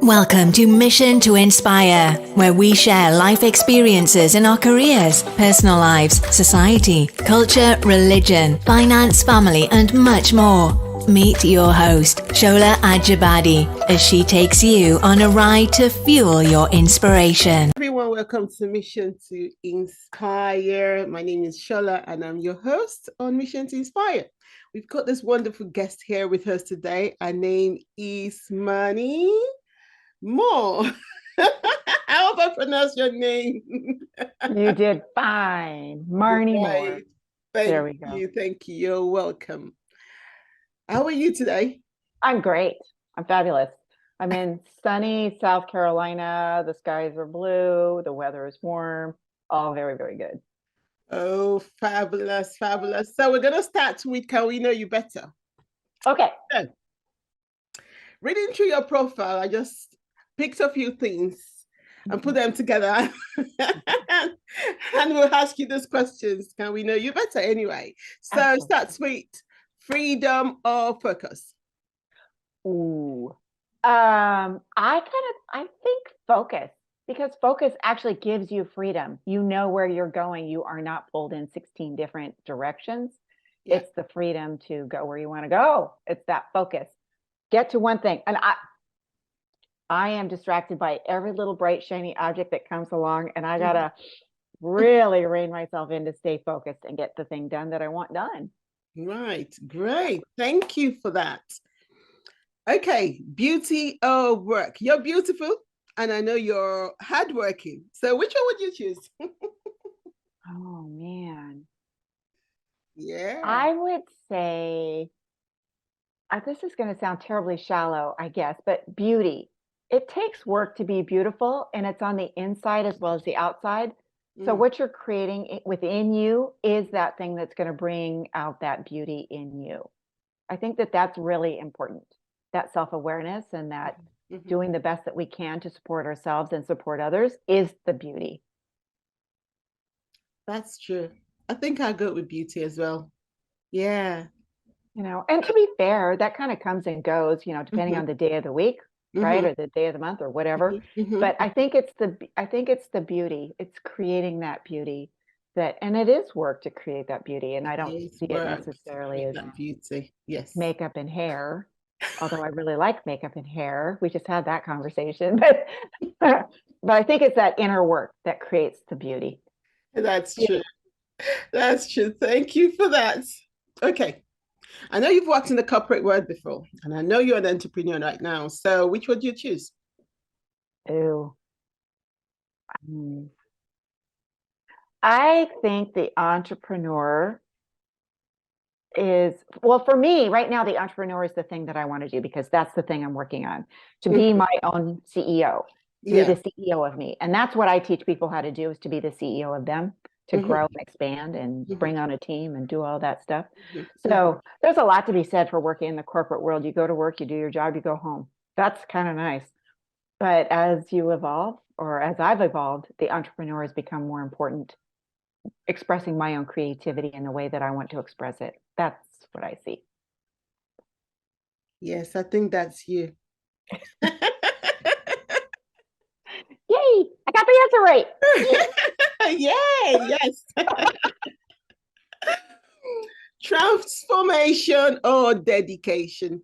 Welcome to Mission to Inspire, where we share life experiences in our careers, personal lives, society, culture, religion, finance, family, and much more. Meet your host, Shola Ajibade, as she takes you on a ride to fuel your inspiration. Everyone, welcome to Mission to Inspire. My name is Shola and I'm your host on Mission to Inspire. We've got this wonderful guest here with us today. Her name is Maryan Moore. I hope I pronounced your name. You did fine. Maryan Moore. There we go. Thank you. You're welcome. How are you today? I'm great. I'm fabulous. I'm in sunny South Carolina. The skies are blue. The weather is warm. All very, very good. Oh, fabulous, fabulous. So we're going to start with Can We Know You Better? Okay. So, reading through your profile, I just picked a few things and put them together. And we'll ask you those questions. Can we know you better anyway? So Absolutely. Start with freedom or focus? Ooh. I think focus. Because focus actually gives you freedom. You know where you're going. You are not pulled in 16 different directions. Yeah. It's the freedom to go where you want to go. It's that focus. Get to one thing. And I am distracted by every little bright, shiny object that comes along. And I got to really rein myself in to stay focused and get the thing done that I want done. Right. Great. Thank you for that. Okay. Beauty or work? You're beautiful. And I know you're hardworking. So which one would you choose? Oh, man. Yeah. I would say, this is going to sound terribly shallow, I guess, but beauty. It takes work to be beautiful, and it's on the inside as well as the outside. So what you're creating within you is that thing that's going to bring out that beauty in you. I think that that's really important, that self-awareness and that doing the best that we can to support ourselves and support others is the beauty. That's true. I think I'll go with beauty as well. Yeah. You know, and to be fair, that kind of comes and goes, you know, depending on the day of the week, right? Or the day of the month or whatever. But I think it's the beauty. It's creating that beauty and it is work to create that beauty. And I don't see it necessarily as beauty. Yes. Makeup and hair. Although I really like makeup and hair. We just had that conversation. But I think it's that inner work that creates the beauty. That's true. That's true. Thank you for that. Okay. I know you've worked in the corporate world before, and I know you're an entrepreneur right now. So which would you choose? Ooh. I think the entrepreneur is, well, for me right now, the entrepreneur is the thing that I want to do because that's the thing I'm working on, to be my own CEO, to be the CEO of me. And that's what I teach people how to do, is to be the CEO of them, to grow and expand and bring on a team and do all that stuff. So there's a lot to be said for working in the corporate world. You go to work, you do your job, you go home. That's kind of nice. But as you evolve, or as I've evolved, the entrepreneur has become more important, expressing my own creativity in the way that I want to express it. That's what I see. Yes, I think that's you. Yay! I got the answer right. Yay! Yes. Transformation or dedication?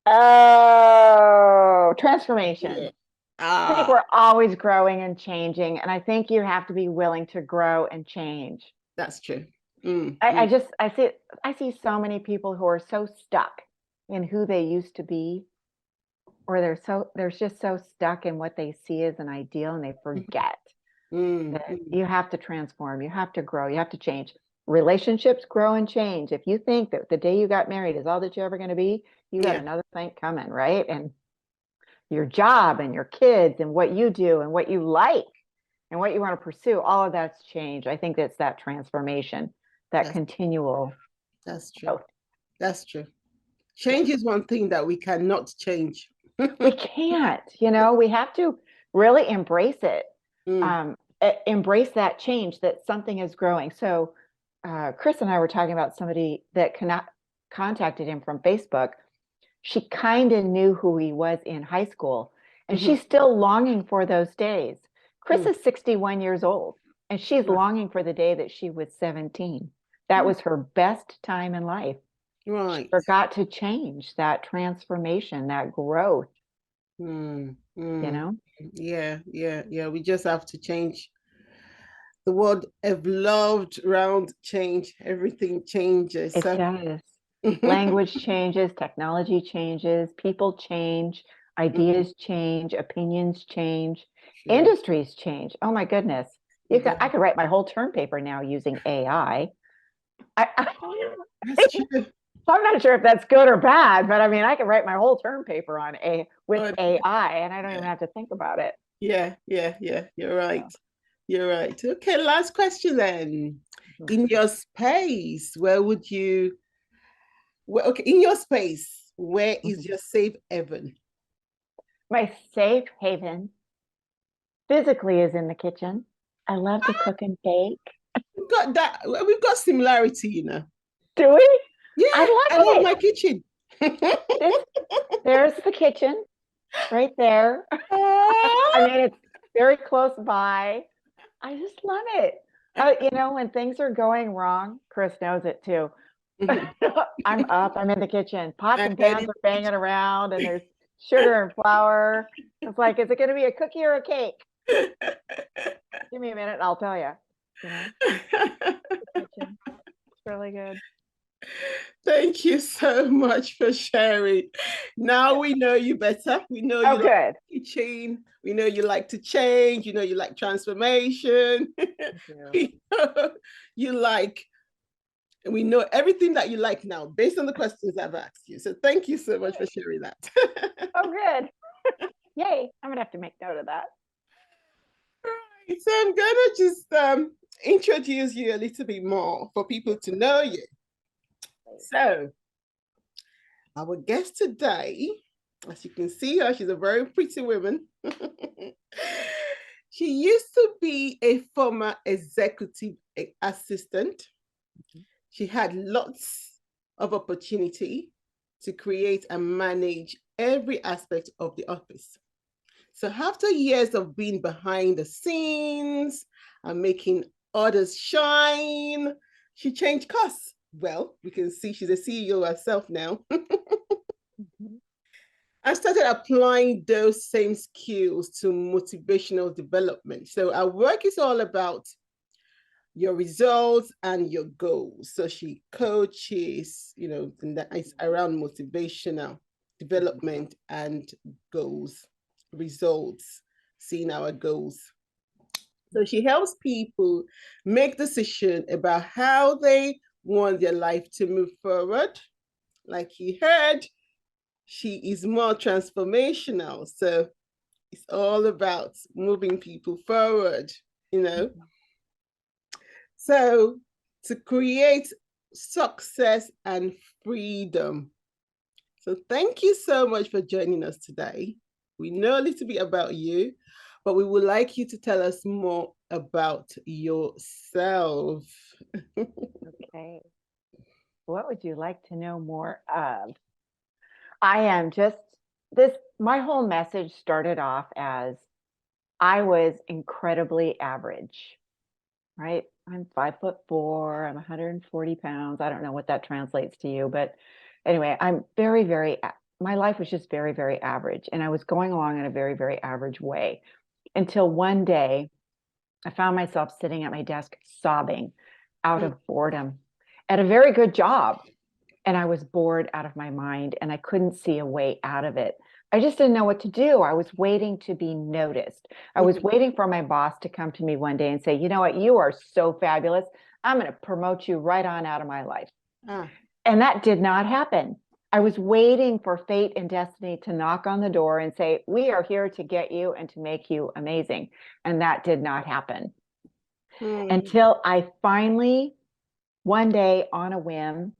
Oh, transformation. Yeah. I think we're always growing and changing, and I think you have to be willing to grow and change. That's true. I see so many people who are so stuck in who they used to be, or they're just so stuck in what they see as an ideal, and they forget that you have to transform, you have to grow, you have to change. Relationships grow and change. If you think that the day you got married is all that you're ever going to be, you got another thing coming, right? And your job and your kids and what you do and what you like and what you want to pursue, all of that's change. I think that's that transformation, that's continual. That's true. Growth. That's true. Change is one thing that we cannot change. We can't, we have to really embrace it. Embrace that change, that something is growing. So Chris and I were talking about somebody that contacted him from Facebook. She kind of knew who he was in high school. And she's still longing for those days. Chris is 61 years old, and she's longing for the day that she was 17. That was her best time in life. Right. She forgot to change that transformation, that growth. You know? Yeah. We just have to change. The world evolved around change. Everything changes. It does. Language changes, technology changes, people change, ideas change, opinions change, industries change. Oh my goodness. I could write my whole term paper now using AI. That's true. I'm not sure if that's good or bad, but I mean, I can write my whole term paper with AI, and I don't even have to think about it. Yeah. You're right. You're right. Okay, last question then. In your space, where would you? In your space, where is your safe haven? My safe haven physically is in the kitchen. I love to cook and bake. We've got that. We've got similarity, you know. Do we? Yeah, I love my kitchen. There's the kitchen right there. I mean, it's very close by. I just love it. You know, when things are going wrong, Chris knows it too. I'm in the kitchen. Pots and pans are banging around, and there's sugar and flour. It's like, is it going to be a cookie or a cake? Give me a minute and I'll tell you. You know? It's really good. Thank you so much for sharing. Now we know you better. We know you like kitchen. We know you like to change. You know you like transformation. You like, and we know everything that you like now based on the questions I've asked you. So thank you so much for sharing that. Oh, good. Yay. I'm going to have to make note of that. Right. So I'm going to just introduce you a little bit more for people to know you. So our guest today, as you can see her, she's a very pretty woman. She used to be a former executive assistant. She had lots of opportunity to create and manage every aspect of the office. So after years of being behind the scenes and making others shine, she changed course. Well, we can see she's a CEO herself now. I started applying those same skills to motivational development. So our work is all about your results and your goals. So she coaches, you know, it's around motivational development and goals, results, seeing our goals. So she helps people make decisions about how they want their life to move forward. Like you heard, she is more transformational. So it's all about moving people forward, you know. So to create success and freedom. So thank you so much for joining us today. We know a little bit about you, but we would like you to tell us more about yourself. Okay. What would you like to know more of? I am just my whole message started off as I was incredibly average, right? I'm 5'4", I'm 140 pounds. I don't know what that translates to you, but anyway, I'm my life was just very, very average. And I was going along in a very, very average way until one day I found myself sitting at my desk sobbing out of boredom at a very good job. And I was bored out of my mind and I couldn't see a way out of it. I just didn't know what to do. I was waiting to be noticed. I was waiting for my boss to come to me one day and say, you know what, you are so fabulous. I'm going to promote you right on out of my life. And that did not happen. I was waiting for fate and destiny to knock on the door and say, we are here to get you and to make you amazing. And that did not happen until I finally, one day on a whim,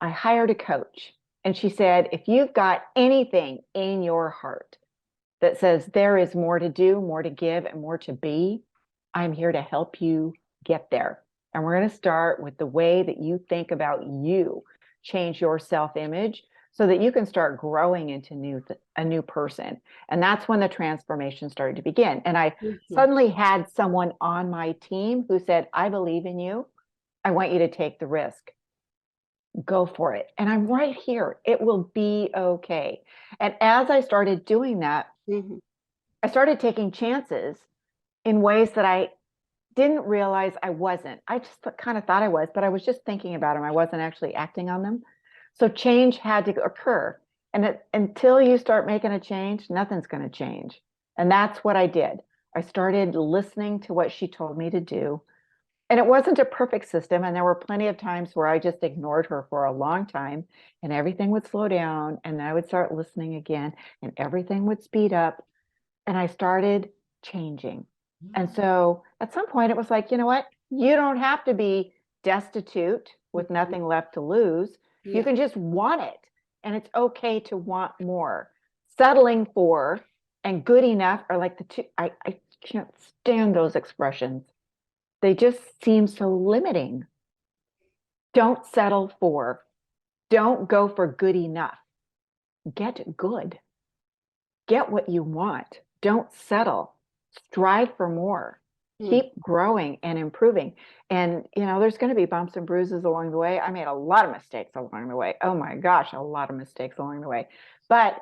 I hired a coach. And she said, if you've got anything in your heart that says there is more to do, more to give, and more to be, I'm here to help you get there. And we're going to start with the way that you think about you. Change your self-image so that you can start growing into a new person. And that's when the transformation started to begin. And I suddenly had someone on my team who said, I believe in you. I want you to take the risk. Go for it. And I'm right here. It will be okay. And as I started doing that, I started taking chances in ways that I didn't realize I wasn't. I just kind of thought I was, but I was just thinking about them. I wasn't actually acting on them. So change had to occur. And until you start making a change, nothing's going to change. And that's what I did. I started listening to what she told me to do. And it wasn't a perfect system. And there were plenty of times where I just ignored her for a long time and everything would slow down. And I would start listening again and everything would speed up. And I started changing. And so at some point it was like, you know what? You don't have to be destitute with nothing left to lose. You can just want it. And it's okay to want more. Settling for and good enough are like the two. I can't stand those expressions. They just seem so limiting. Don't settle for. Don't go for good enough. Get good. Get what you want. Don't settle. Strive for more. Keep growing and improving. And, you know, there's going to be bumps and bruises along the way. I made a lot of mistakes along the way. Oh my gosh, a lot of mistakes along the way. But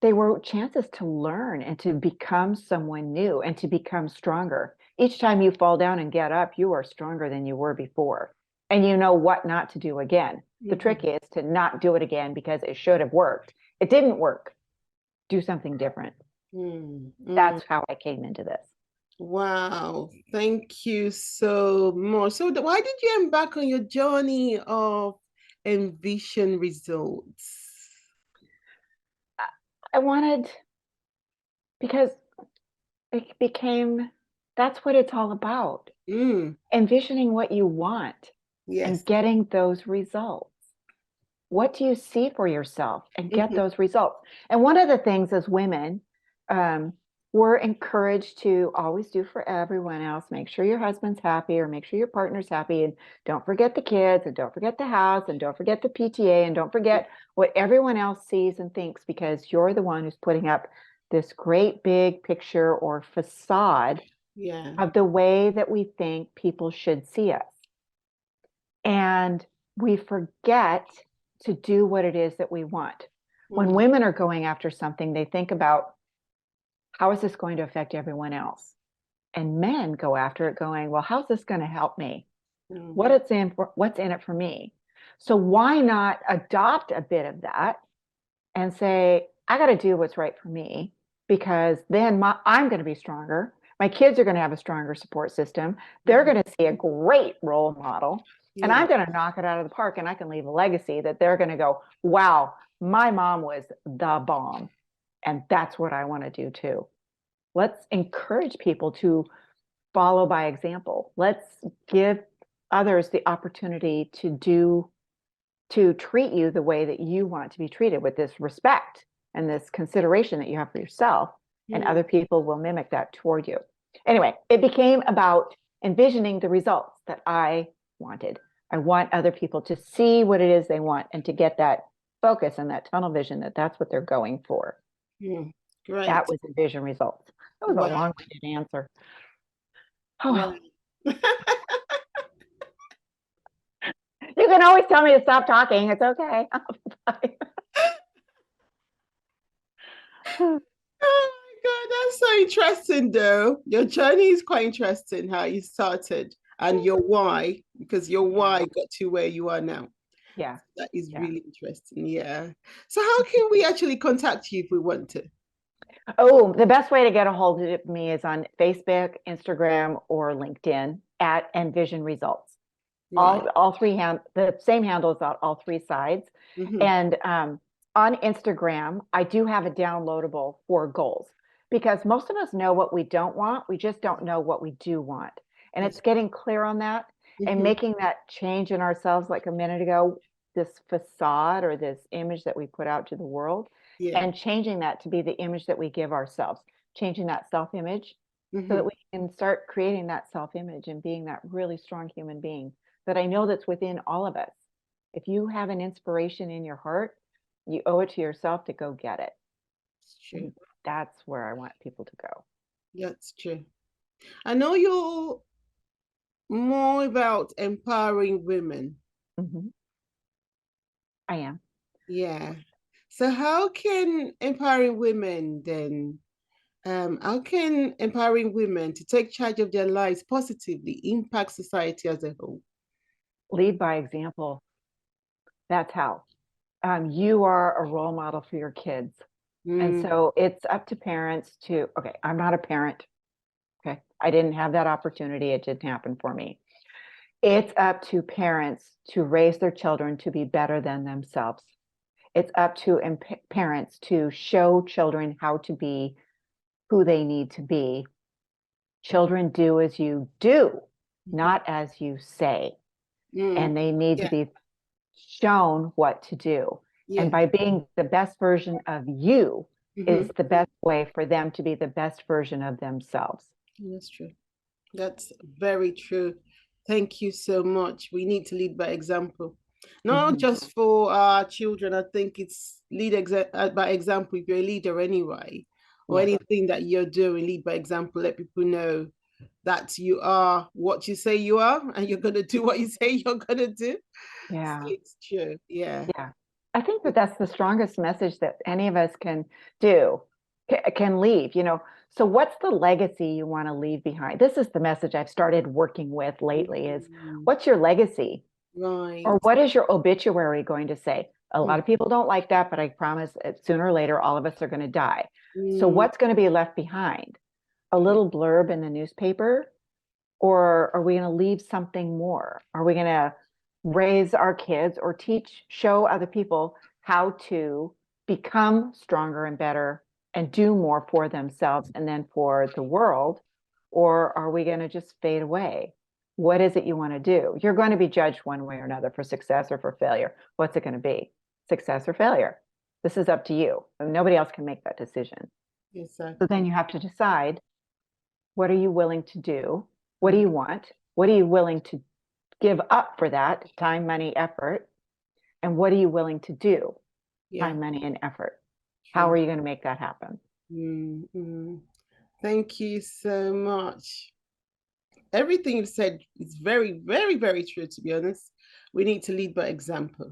they were chances to learn and to become someone new and to become stronger. Each time you fall down and get up, you are stronger than you were before. And you know what not to do again. The trick is to not do it again because it should have worked. It didn't work. Do something different. That's how I came into this. Wow. Thank you so much. So why did you embark on your journey of Envision Results? I wanted, because it became, that's what it's all about. Envisioning what you want and getting those results. What do you see for yourself and get those results? And one of the things as women, we're encouraged to always do for everyone else. Make sure your husband's happy or make sure your partner's happy. And don't forget the kids and don't forget the house and don't forget the PTA and don't forget what everyone else sees and thinks, because you're the one who's putting up this great big picture or facade of the way that we think people should see us. And we forget to do what it is that we want. When women are going after something, they think about, how is this going to affect everyone else? And men go after it going, well, how's this going to help me? What's in it for me? So why not adopt a bit of that and say, I got to do what's right for me, because then I'm going to be stronger. My kids are going to have a stronger support system. They're going to see a great role model. And I'm going to knock it out of the park, and I can leave a legacy that they're going to go, wow, my mom was the bomb. And that's what I want to do too. Let's encourage people to follow by example. Let's give others the opportunity to treat you the way that you want to be treated, with this respect and this consideration that you have for yourself, and other people will mimic that toward you. Anyway, it became about envisioning the results that I wanted. I want other people to see what it is they want and to get that focus and that tunnel vision that that's what they're going for. Great. That was Envision Results. That was a long-winded answer. Wow. You can always tell me to stop talking. It's okay. Oh my God, that's so interesting though. Your journey is quite interesting, how you started and your why, because your why got to where you are now. Yeah. That is really interesting. Yeah. So how can we actually contact you if we want to? Oh, the best way to get a hold of me is on Facebook, Instagram, or LinkedIn at Envision Results. All three the same handles on all three sides. And on Instagram, I do have a downloadable for goals, because most of us know what we don't want. We just don't know what we do want. And it's getting clear on that and making that change in ourselves, like a minute ago, this facade or this image that we put out to the world, and changing that to be the image that we give ourselves, changing that self-image so that we can start creating that self-image and being that really strong human being that I know that's within all of us. If you have an inspiration in your heart, You owe it to yourself to go get it. It's true. That's where I want people to go. That's true. I know you're more about empowering women. Mm-hmm. I am. Yeah. So how can empowering women then, how can empowering women to take charge of their lives positively impact society as a whole? Lead by example. That's how. You are a role model for your kids. And so it's up to parents to, okay, I'm not a parent. Okay. I didn't have that opportunity. It didn't happen for me. It's up to parents to raise their children to be better than themselves. It's up to parents to show children how to be who they need to be. Children do as you do, not as you say. And they need to be shown what to do. And by being the best version of you is the best way for them to be the best version of themselves. That's true. That's very true. Thank you so much. We need to lead by example. Not just for our children. I think it's lead by example if you're a leader anyway, or anything that you're doing, lead by example. Let people know that you are what you say you are, and you're going to do what you say you're going to do. Yeah. So it's true. Yeah. Yeah. I think that that's the strongest message that any of us can do, can leave, So what's the legacy you want to leave behind? This is the message I've started working with lately is what's your legacy? Right. Or what is your obituary going to say? A lot of people don't like that, but I promise sooner or later, all of us are going to die. So what's going to be left behind? A little blurb in the newspaper? Or are we going to leave something more? Are we going to raise our kids or show other people how to become stronger and better and do more for themselves and then for the world? Or are we going to just fade away? What is it you want to do? You're going to be judged one way or another for success or for failure. What's it going to be? Success or failure? This is up to you. Nobody else can make that decision. Exactly. So then you have to decide, what are you willing to do? What do you want? What are you willing to give up for that? Time, money, effort. And what are you willing to do? Time, money, and effort. How are you going to make that happen? Thank you so much. Everything you said is very, very, very true, to be honest. We need to lead by example.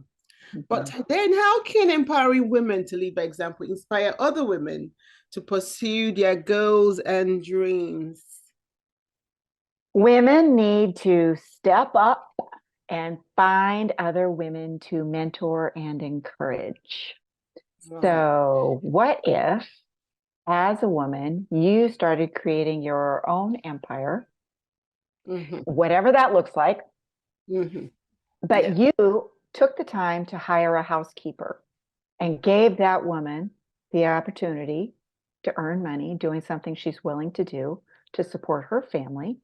But then how can empowering women to lead by example inspire other women to pursue their goals and dreams? Women need to step up and find other women to mentor and encourage. So what if, as a woman, you started creating your own empire, whatever that looks like, but you took the time to hire a housekeeper and gave that woman the opportunity to earn money doing something she's willing to do to support her family?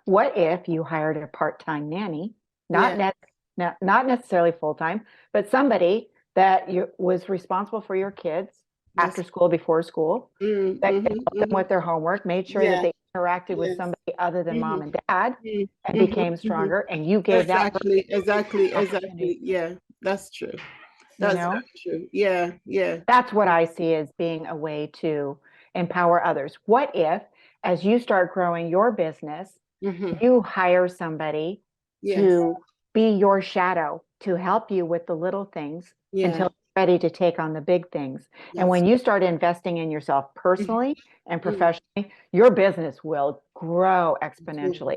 What if you hired a part-time nanny, not necessarily full-time, but somebody that was responsible for your kids after school, before school, that helped them with their homework, made sure that they interacted with somebody other than mom and dad and became stronger, and you gave exactly. Yeah, that's true. That's true. Yeah. That's what I see as being a way to empower others. What if, as you start growing your business, you hire somebody to be your shadow, to help you with the little things until you're ready to take on the big things. And when you start investing in yourself personally and professionally, your business will grow exponentially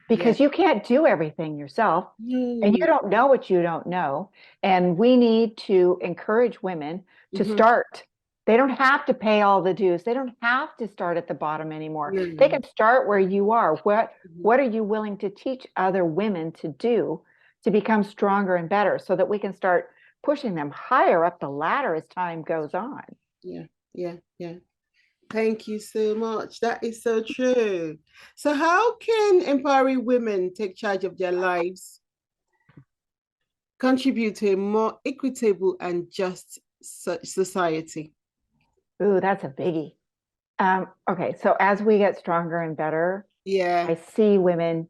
because you can't do everything yourself and you don't know what you don't know. And we need to encourage women to start. They don't have to pay all the dues. They don't have to start at the bottom anymore. They can start where you are. What are you willing to teach other women to do to become stronger and better so that we can start pushing them higher up the ladder as time goes on? Yeah. Thank you so much. That is so true. So how can empowering women take charge of their lives, contribute to a more equitable and just society? Ooh, that's a biggie. Okay, so as we get stronger and better, I see women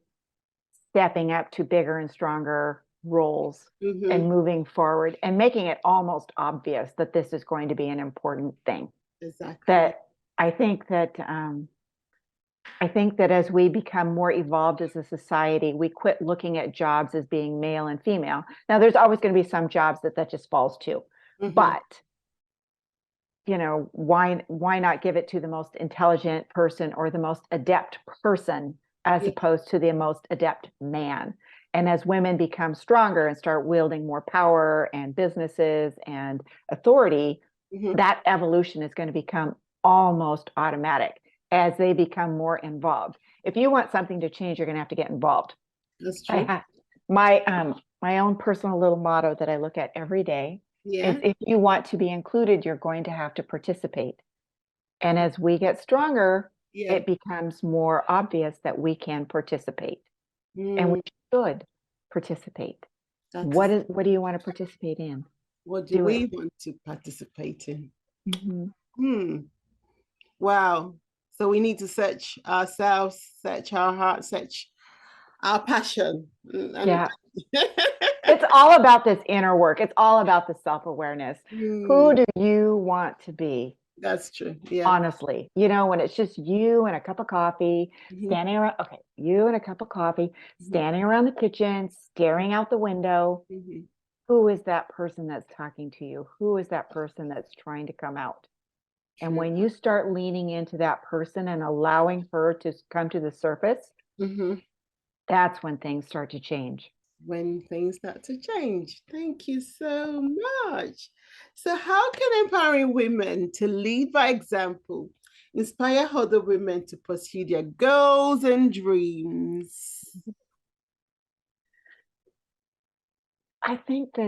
stepping up to bigger and stronger roles and moving forward and making it almost obvious that this is going to be an important thing. Exactly. That I think that as we become more evolved as a society, we quit looking at jobs as being male and female. Now, there's always going to be some jobs that just falls to, but you know, why not give it to the most intelligent person or the most adept person as opposed to the most adept man? And as women become stronger and start wielding more power and businesses and authority, that evolution is going to become almost automatic as they become more involved. If you want something to change, you're going to have to get involved. That's true. My own personal little motto that I look at every day is, if you want to be included, you're going to have to participate. And as we get stronger, it becomes more obvious that we can participate. And we should participate. What do you want to participate in? What do we want to participate in? Wow. So we need to search ourselves, search our heart, search our passion. It's all about this inner work. It's all about the self-awareness. Who do you want to be? That's true. Honestly, you know, when it's just you and a cup of coffee, standing around, you and a cup of coffee, standing around the kitchen, staring out the window. Who is that person that's talking to you? Who is that person that's trying to come out? And when you start leaning into that person and allowing her to come to the surface, that's when things start to change. When things start to change. Thank you so much. So how can empowering women to lead by example inspire other women to pursue their goals and dreams? I think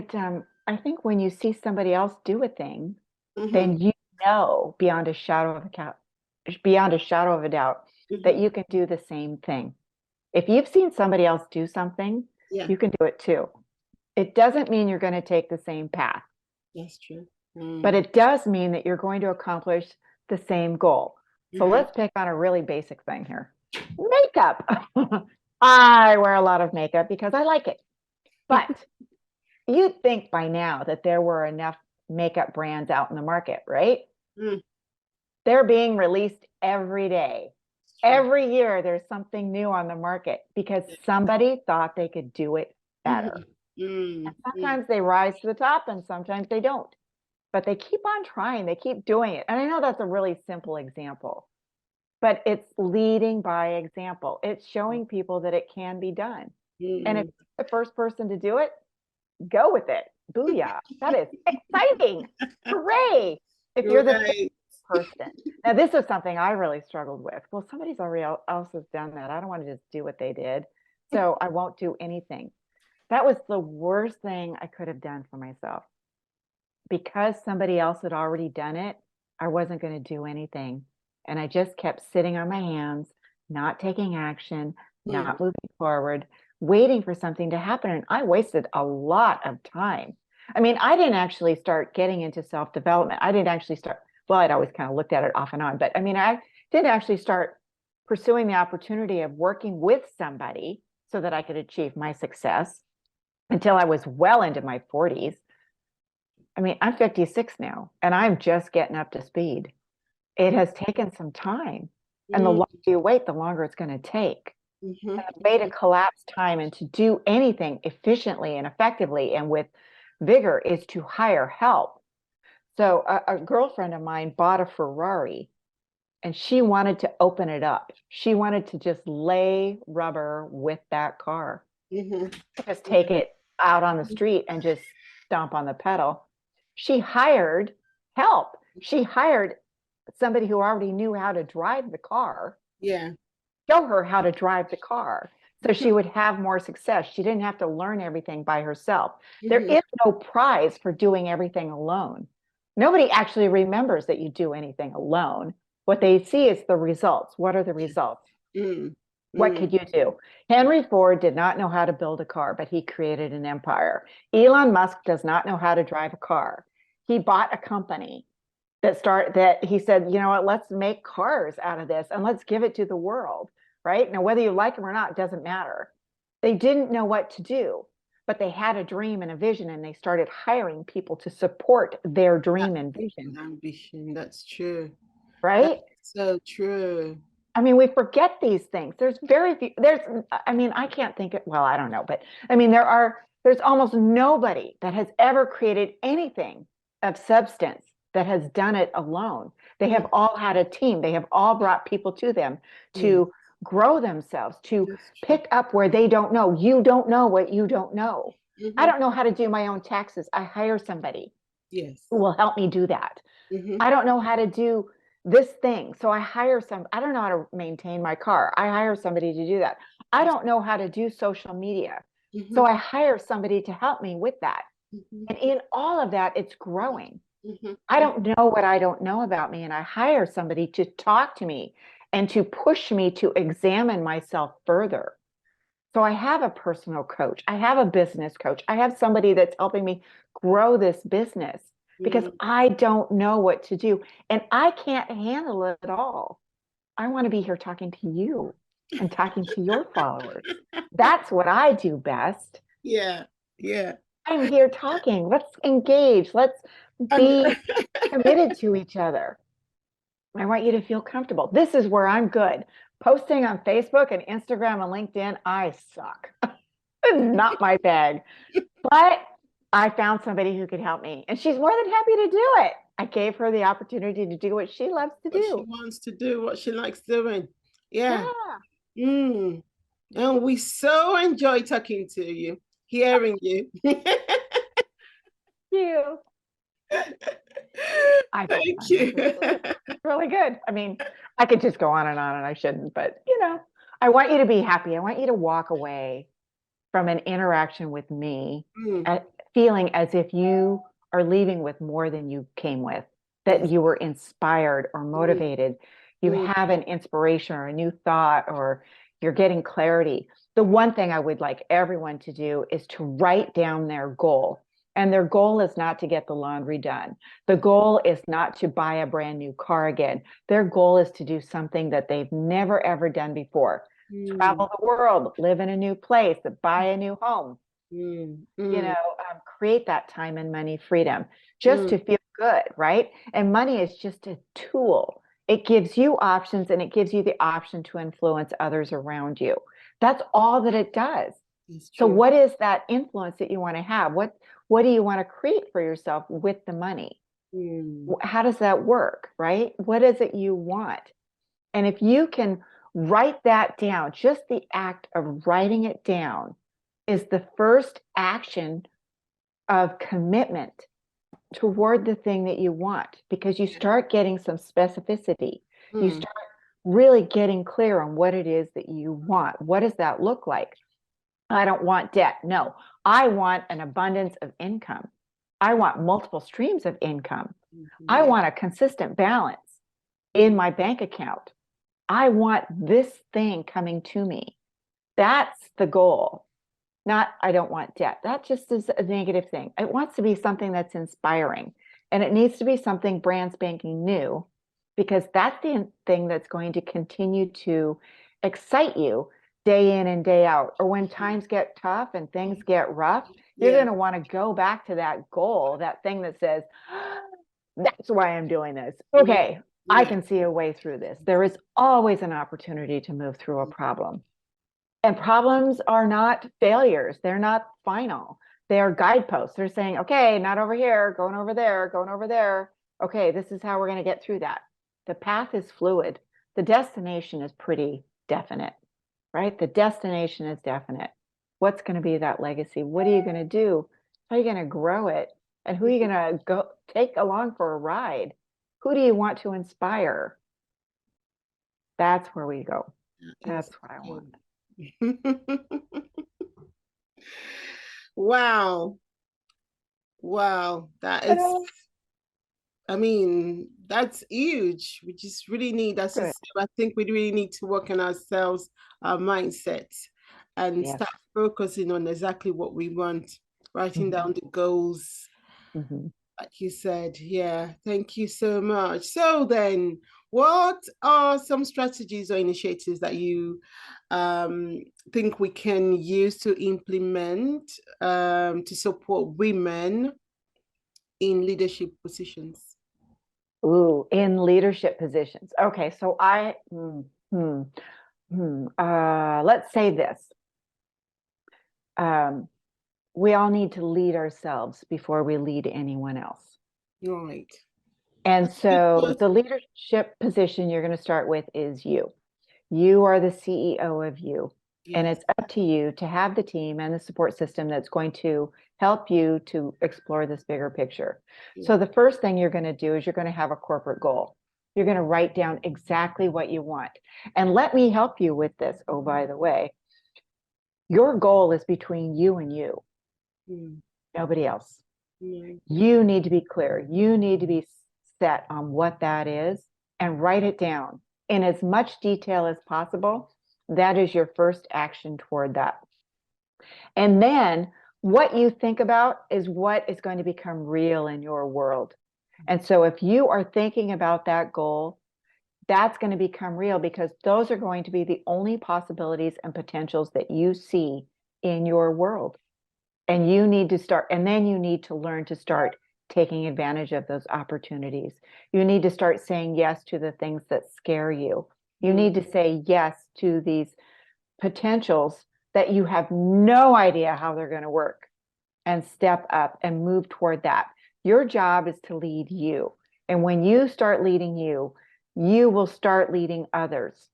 when you see somebody else do a thing, then you know beyond a shadow of a doubt that you can do the same thing. If you've seen somebody else do something, you can do it too. It doesn't mean you're going to take the same path. That's true. But it does mean that you're going to accomplish the same goal. So let's pick on a really basic thing here. Makeup. I wear a lot of makeup because I like it. But you'd think by now that there were enough makeup brands out in the market, right? They're being released every day. Every year there's something new on the market because somebody thought they could do it better. And sometimes they rise to the top and sometimes they don't. But they keep on trying. They keep doing it. And I know that's a really simple example, but it's leading by example. It's showing people that it can be done. And if you're the first person to do it, go with it. Booyah. That is exciting. Hooray. If you're the person. Now, this is something I really struggled with. Well, somebody's already else has done that. I don't want to just do what they did. So I won't do anything. That was the worst thing I could have done for myself. Because somebody else had already done it, I wasn't going to do anything. And I just kept sitting on my hands, not taking action, not moving forward, waiting for something to happen. And I wasted a lot of time. I mean, I didn't actually start getting into self-development. I didn't actually start, well, I'd always kind of looked at it off and on, but I mean, I didn't actually start pursuing the opportunity of working with somebody so that I could achieve my success until I was well into my 40s. I mean, I'm 56 now, and I'm just getting up to speed. It has taken some time. And the longer you wait, the longer it's going to take. And the way to collapse time and to do anything efficiently and effectively and with vigor is to hire help. So a girlfriend of mine bought a Ferrari, and she wanted to open it up. She wanted to just lay rubber with that car. Just take it out on the street and just stomp on the pedal. She hired help. She hired somebody who already knew how to drive the car. Show her how to drive the car so she would have more success. She didn't have to learn everything by herself. There is no prize for doing everything alone. Nobody actually remembers that you do anything alone. What they see is the results. What are the results? What could you do? Henry Ford did not know how to build a car, but he created an empire. Elon Musk does not know how to drive a car. He bought a company that he said, you know what, let's make cars out of this and let's give it to the world, right? Now, whether you like them or not, doesn't matter. They didn't know what to do. but they had a dream and a vision, and they started hiring people to support their dream and vision. Ambition, that's true. Right? That's so true. I mean, we forget these things. There's very few, I mean, I can't think of, well, I don't know, but I mean, there's almost nobody that has ever created anything of substance that has done it alone. They have all had a team. They have all brought people to them to grow themselves, to pick up where they don't know. You don't know what you don't know. I don't know how to do my own taxes. I hire somebody who will help me do that. I don't know how to do this thing. So I hire I don't know how to maintain my car. I hire somebody to do that. I don't know how to do social media. So I hire somebody to help me with that. And in all of that, it's growing. I don't know what I don't know about me. And I hire somebody to talk to me and to push me to examine myself further. So I have a personal coach. I have a business coach. I have somebody that's helping me grow this business because I don't know what to do and I can't handle it all. I want to be here talking to you and talking to your followers. That's what I do best. Yeah. I'm here talking. Let's engage. Let's be committed to each other. I want you to feel comfortable. This is where I'm good. Posting on Facebook and Instagram and LinkedIn, I suck. Not my bag. But I found somebody who could help me, and she's more than happy to do it. I gave her the opportunity to do what she loves to do. What she wants to do, what she likes doing. Yeah. And we so enjoy talking to you, hearing you. Thank you. Thank you. It's really good. I mean, I could just go on and I shouldn't, but I want you to be happy. I want you to walk away from an interaction with me feeling as if you are leaving with more than you came with, that you were inspired or motivated. You have an inspiration or a new thought, or you're getting clarity. The one thing I would like everyone to do is to write down their goal. And their goal is not to get the laundry done. The goal is not to buy a brand new car again. Their goal is to do something that they've never, ever done before. Travel the world, live in a new place, buy a new home, create that time and money freedom just to feel good, right? And money is just a tool. It gives you options, and it gives you the option to influence others around you. That's all that it does. So what is that influence that you want to have? What do you want to create for yourself with the money? How does that work, right? What is it you want? And if you can write that down, just the act of writing it down is the first action of commitment toward the thing that you want, because you start getting some specificity. You start really getting clear on what it is that you want. What does that look like? I don't want debt. No, I want an abundance of income. I want multiple streams of income. I want a consistent balance in my bank account. I want this thing coming to me. That's the goal. Not, I don't want debt. That just is a negative thing. It wants to be something that's inspiring, and it needs to be something brand spanking new, because that's the thing that's going to continue to excite you day in and day out. Or when times get tough and things get rough, you're going to want to go back to that goal, that thing that says, that's why I'm doing this. Okay, I can see a way through this. There is always an opportunity to move through a problem. And problems are not failures. They're not final. They are guideposts. They're saying, okay, not over here, going over there, going over there. Okay, this is how we're going to get through that. The path is fluid. The destination is pretty definite, right? The destination is definite. What's going to be that legacy? What are you going to do? How are you going to grow it? And who are you going to go take along for a ride? Who do you want to inspire? That's where we go. That's what I want. Wow. That is, I mean, that's huge. We just really need, I think we really need to work on ourselves, our mindset, and start focusing on exactly what we want, writing down the goals, like you said. Yeah, thank you so much. So then, What are some strategies or initiatives that you think we can use to implement to support women in leadership positions? Ooh, in leadership positions. Okay, so let's say this. We all need to lead ourselves before we lead anyone else. Right. And so the leadership position you're going to start with is you. You are the CEO of you. Yes. And it's up to you to have the team and the support system that's going to help you to explore this bigger picture. Yeah. So the first thing you're going to do is you're going to have a corporate goal. You're going to write down exactly what you want. And let me help you with this. Oh, by the way, your goal is between you and you. Nobody else. You need to be clear. You need to be set on what that is and write it down in as much detail as possible. That is your first action toward that. And then what you think about is what is going to become real in your world. And so if you are thinking about that goal, that's going to become real, because those are going to be the only possibilities and potentials that you see in your world. And you need to start, and then you need to learn to start taking advantage of those opportunities. You need to start saying yes to the things that scare you. You need to say yes to these potentials that you have no idea how they're going to work, and step up and move toward that. Your job is to lead you. And when you start leading you, you will start leading others,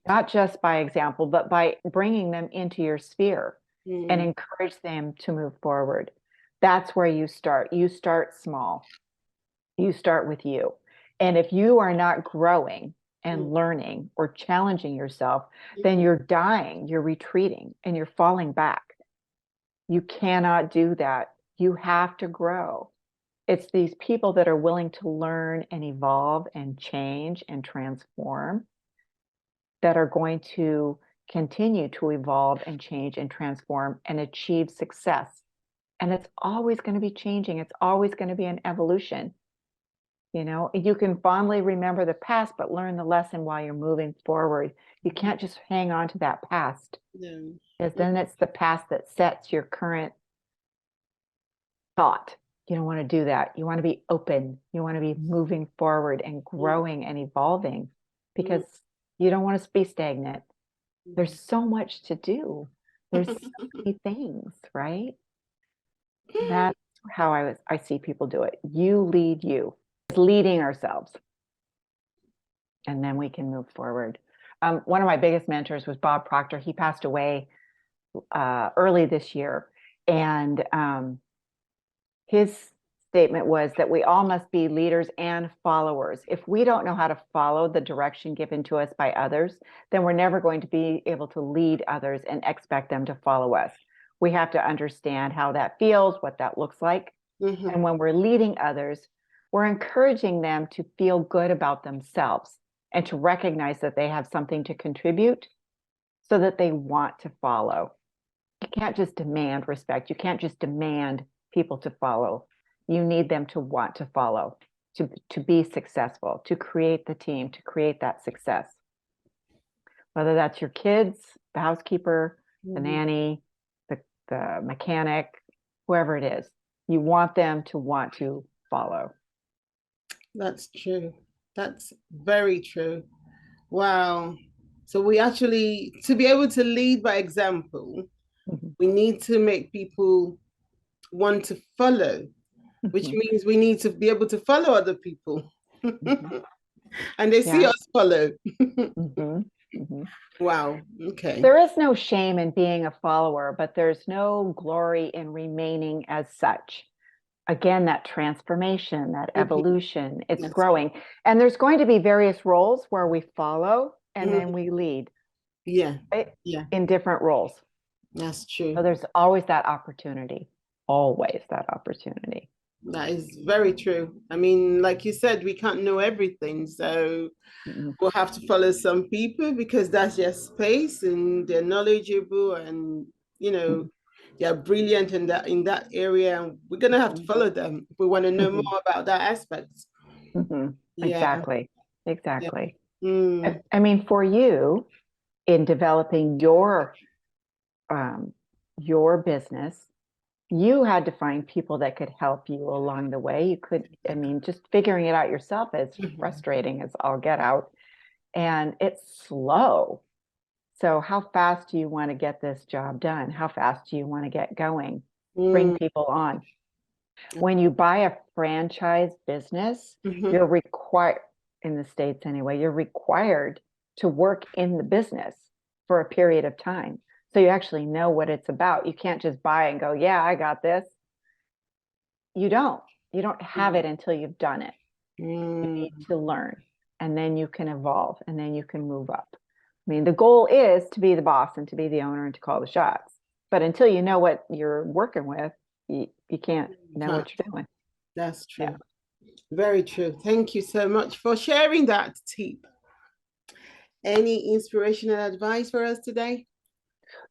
not just by example, but by bringing them into your sphere and encourage them to move forward. That's where you start. You start small. You start with you. And if you are not growing and learning or challenging yourself, then you're dying, you're retreating, and you're falling back. You cannot do that. You have to grow. It's these people that are willing to learn and evolve and change and transform that are going to continue to evolve and change and transform and achieve success. And it's always going to be changing. It's always going to be an evolution. You know, you can fondly remember the past, but learn the lesson while you're moving forward. You can't just hang on to that past. No. Because then it's the past that sets your current thought. You don't want to do that. You want to be open. You want to be moving forward and growing and evolving, because you don't want to be stagnant. There's so much to do. There's so many things, right? That's how I see people do it. You lead you. It's leading ourselves. And then we can move forward. One of my biggest mentors was Bob Proctor. He passed away early this year. And his statement was that we all must be leaders and followers. If we don't know how to follow the direction given to us by others, then we're never going to be able to lead others and expect them to follow us. We have to understand how that feels, what that looks like. And when we're leading others, we're encouraging them to feel good about themselves and to recognize that they have something to contribute so that they want to follow. You can't just demand respect. You can't just demand people to follow. You need them to want to follow, to be successful, to create the team, to create that success. Whether that's your kids, the housekeeper, the nanny, the mechanic, whoever it is, you want them to want to follow. That's true. That's very true. Wow. So we actually, to be able to lead by example, we need to make people want to follow, which means we need to be able to follow other people. And they see us follow. Wow. Okay. There is no shame in being a follower, but there's no glory in remaining as such. Again, that transformation, that evolution, it's growing. And there's going to be various roles where we follow and then we lead. Yeah. Right? In different roles. That's true. So there's always that opportunity. Always that opportunity. That is very true. I mean, like you said, we can't know everything. So we'll have to follow some people because that's their space and they're knowledgeable and, you know, they're brilliant in that area. And we're going to have to follow them if we want to know more about that aspect. Exactly. Exactly. Yeah. Mm. I mean, for you, in developing your business, you had to find people that could help you along the way. You could, I mean, just figuring it out yourself is frustrating as all get out, and it's slow. So how fast do you want to get this job done? How fast do you want to get going? Bring people on. When you buy a franchise business, you're required, in the States anyway, you're required to work in the business for a period of time. So you actually know what it's about. You can't just buy and go, yeah, I got this. You don't. You don't have it until you've done it. You need to learn, and then you can evolve, and then you can move up. I mean, the goal is to be the boss and to be the owner and to call the shots. But until you know what you're working with, you can't know what you're doing. That's true. Yeah. Very true. Thank you so much for sharing that tip. Any inspirational advice for us today?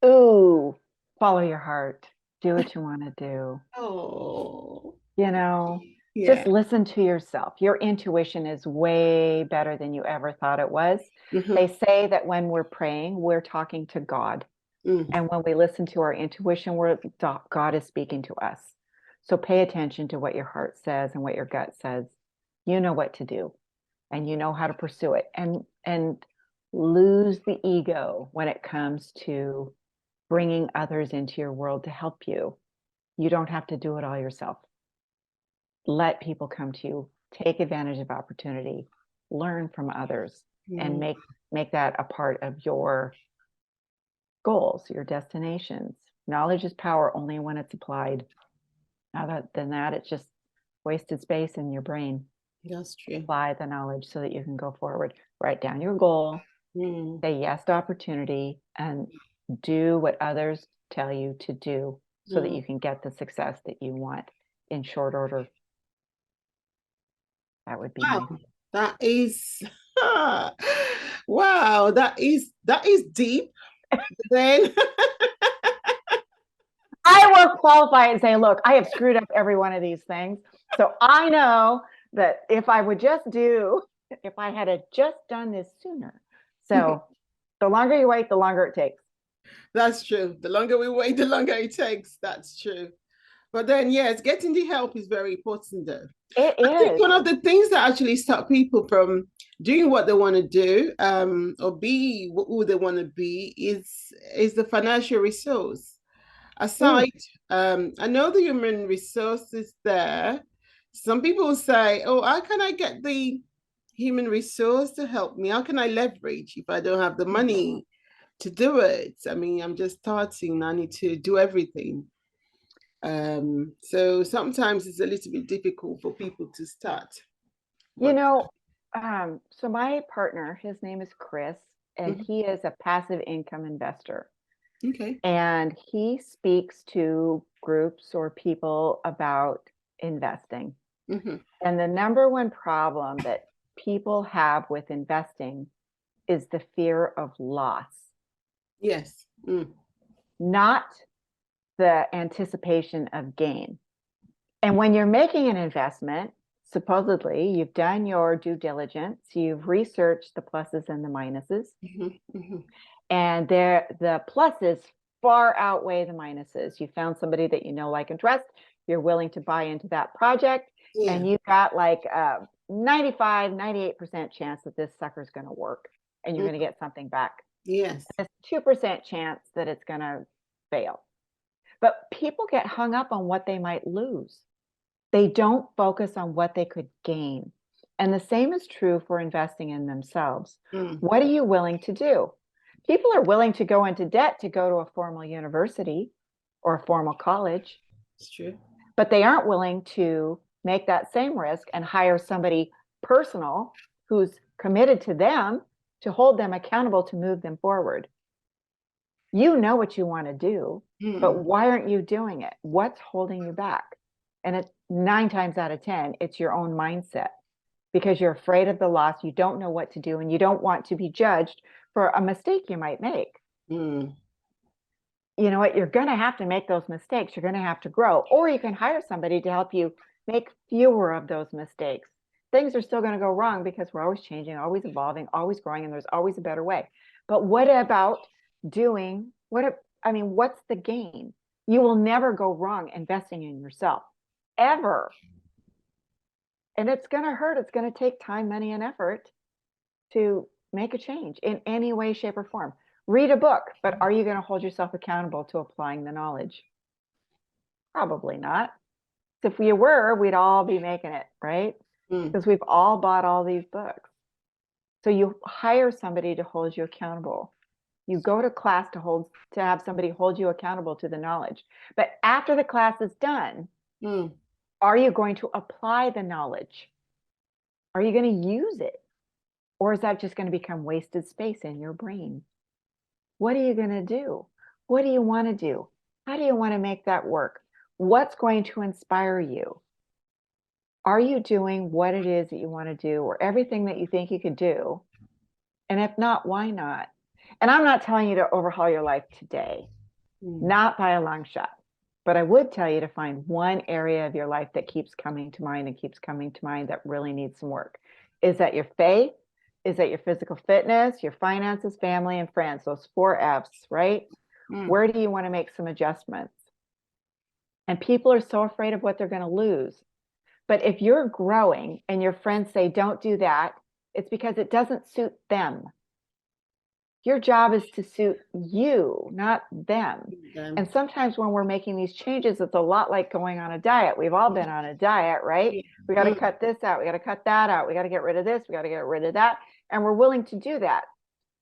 Ooh, follow your heart. Do what you want to do. Oh, you know, yeah. Just listen to yourself. Your intuition is way better than you ever thought it was. They say that when we're praying, we're talking to God. And when we listen to our intuition, God is speaking to us. So pay attention to what your heart says and what your gut says. You know what to do, and you know how to pursue it. And lose the ego when it comes to bringing others into your world to help you. You don't have to do it all yourself. Let people come to you. Take advantage of opportunity. Learn from others, and make that a part of your goals, your destinations. Knowledge is power only when it's applied. Other than that, it's just wasted space in your brain. That's true. Apply the knowledge so that you can go forward. Write down your goal. Say yes to opportunity, and do what others tell you to do so that you can get the success that you want in short order. That would be nice. That is wow, that is deep. Then I will qualify and say, look, I have screwed up every one of these things. So I know that if I had just done this sooner. So the longer you wait, the longer it takes. That's true. The longer we wait, the longer it takes. That's true. But then, yes, getting the help is very important, though. It is. I think one of the things that actually stop people from doing what they want to do, or be who they want to be, is the financial resource. Aside, I know the human resource is there. Some people say, "Oh, how can I get the human resource to help me? How can I leverage if I don't have the money to do it? I mean, I'm just starting. I need to do everything." So sometimes it's a little bit difficult for people to start. So my partner, his name is Chris, and he is a passive income investor. Okay. And he speaks to groups or people about investing. And the number one problem that people have with investing is the fear of loss. Yes. Not the anticipation of gain. And when you're making an investment, supposedly you've done your due diligence, you've researched the pluses and the minuses, and the pluses far outweigh the minuses. You found somebody that you know, like, and trust, you're willing to buy into that project, and you've got like a 98% chance that this sucker's going to work and you're going to get something back. Yes. There's 2% chance that it's going to fail. But people get hung up on what they might lose. They don't focus on what they could gain. And the same is true for investing in themselves. What are you willing to do? People are willing to go into debt to go to a formal university or a formal college. It's true. But they aren't willing to make that same risk and hire somebody personal who's committed to them to hold them accountable to move them forward. You know what you want to do, but why aren't you doing it? What's holding you back? And it's 9 times out of 10, it's your own mindset, because you're afraid of the loss. You don't know what to do, and you don't want to be judged for a mistake you might make. You know what? You're going to have to make those mistakes. You're going to have to grow, or you can hire somebody to help you make fewer of those mistakes. things are still going to go wrong because we're always changing, always evolving, always growing, and there's always a better way. But what about what's the gain? You will never go wrong investing in yourself, ever. And it's going to hurt. It's going to take time, money, and effort to make a change in any way, shape, or form. Read a book, but are you going to hold yourself accountable to applying the knowledge? Probably not. If we were, we'd all be making it, right? Because we've all bought all these books. So you hire somebody to hold you accountable. You go to class to have somebody hold you accountable to the knowledge. But after the class is done, are you going to apply the knowledge? Are you going to use it? Or is that just going to become wasted space in your brain? What are you going to do? What do you want to do? How do you want to make that work? What's going to inspire you? Are you doing what it is that you want to do, or everything that you think you could do? And if not, why not? And I'm not telling you to overhaul your life today, not by a long shot. But I would tell you to find one area of your life that keeps coming to mind that really needs some work. Is that your faith? Is that your physical fitness, your finances, family, and friends? Those 4 F's, right? Where do you want to make some adjustments? And people are so afraid of what they're going to lose. But if you're growing and your friends say, don't do that, it's because it doesn't suit them. Your job is to suit you, not them. And sometimes when we're making these changes, it's a lot like going on a diet. We've all been on a diet, right? We got to cut this out. We got to cut that out. We got to get rid of this. We got to get rid of that. And we're willing to do that.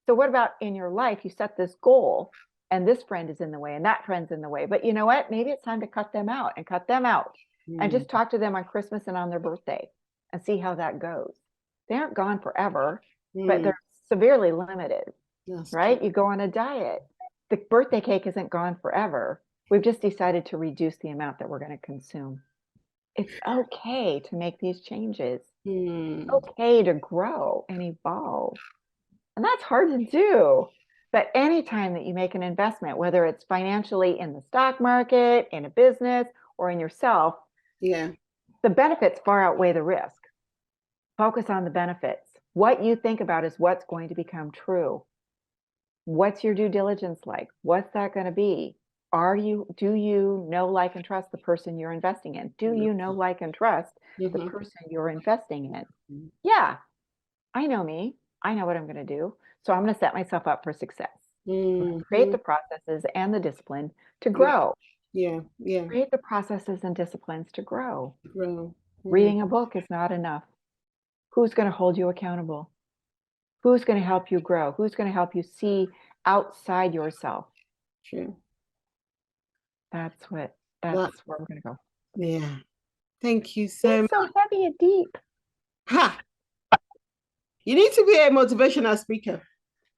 So what about in your life? You set this goal and this friend is in the way and that friend's in the way. But you know what? Maybe it's time to cut them out and just talk to them on Christmas and on their birthday and see how that goes. They aren't gone forever, but they're severely limited. Yes, right? True. You go on a diet. The birthday cake isn't gone forever. We've just decided to reduce the amount that we're going to consume. It's okay to make these changes. It's okay to grow and evolve. And that's hard to do. But anytime that you make an investment, whether it's financially in the stock market, in a business, or in yourself, the benefits far outweigh the risk. Focus on the benefits. What you think about is what's going to become true. What's your due diligence like? What's that going to be? Do you know, like, and trust the person you're investing in? Do you know, like, and trust the person you're investing in? Yeah, I know me. I know what I'm going to do. So I'm going to set myself up for success. Create the processes and the discipline to grow. Create the processes and disciplines to grow. Reading a book is not enough. Who's going to hold you accountable? Who's going to help you grow? Who's going to help you see outside yourself? True. That's where we're going to go. Yeah. Thank you so much. It's so heavy and deep. Ha! You need to be a motivational speaker.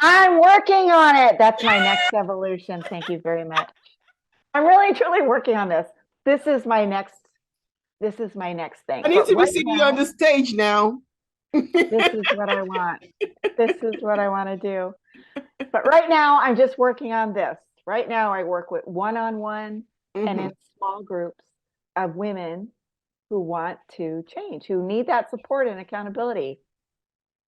I'm working on it. That's my next evolution. Thank you very much. I'm really, truly working on this. This is my next thing. I need to be seeing you on the stage now. This is what I want. This is what I want to do. But right now, I'm just working on this. Right now, I work with one-on-one and in small groups of women who want to change, who need that support and accountability.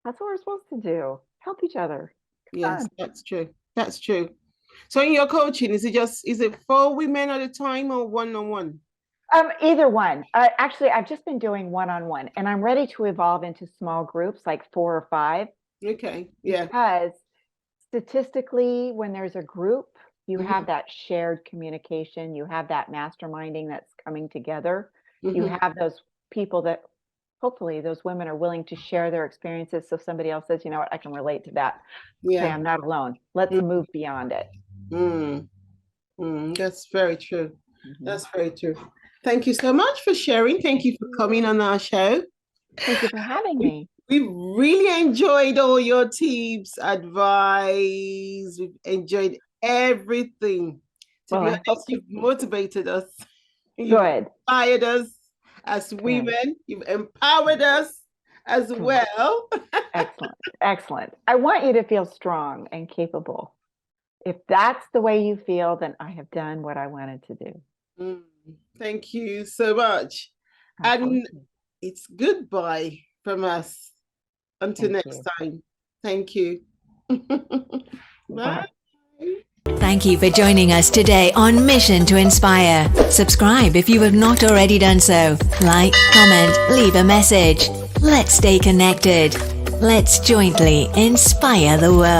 That's what we're supposed to do. Help each other. Yes, that's true. That's true. So in your coaching, is it for women at a time or one-on-one? Either one. Actually, I've just been doing one-on-one, and I'm ready to evolve into small groups, like 4 or 5. Okay. Yeah. Because statistically, when there's a group, you have that shared communication. You have that masterminding that's coming together. You have those people that hopefully those women are willing to share their experiences. So somebody else says, you know what, I can relate to that. Yeah. Okay, I'm not alone. Let's move beyond it. That's very true. That's very true. Thank you so much for sharing. Thank you for coming on our show. Thank you for having me. We really enjoyed all your tips, advice. We've enjoyed everything. To be honest, you've motivated us. You've inspired us as women. You've empowered us as well. Excellent. Excellent. I want you to feel strong and capable. If that's the way you feel, then I have done what I wanted to do. Thank you so much. Absolutely. And it's goodbye from us. Until next time. Thank you. Bye. Thank you for joining us today on Mission to Inspire. Subscribe if you have not already done so. Like, comment, leave a message. Let's stay connected. Let's jointly inspire the world.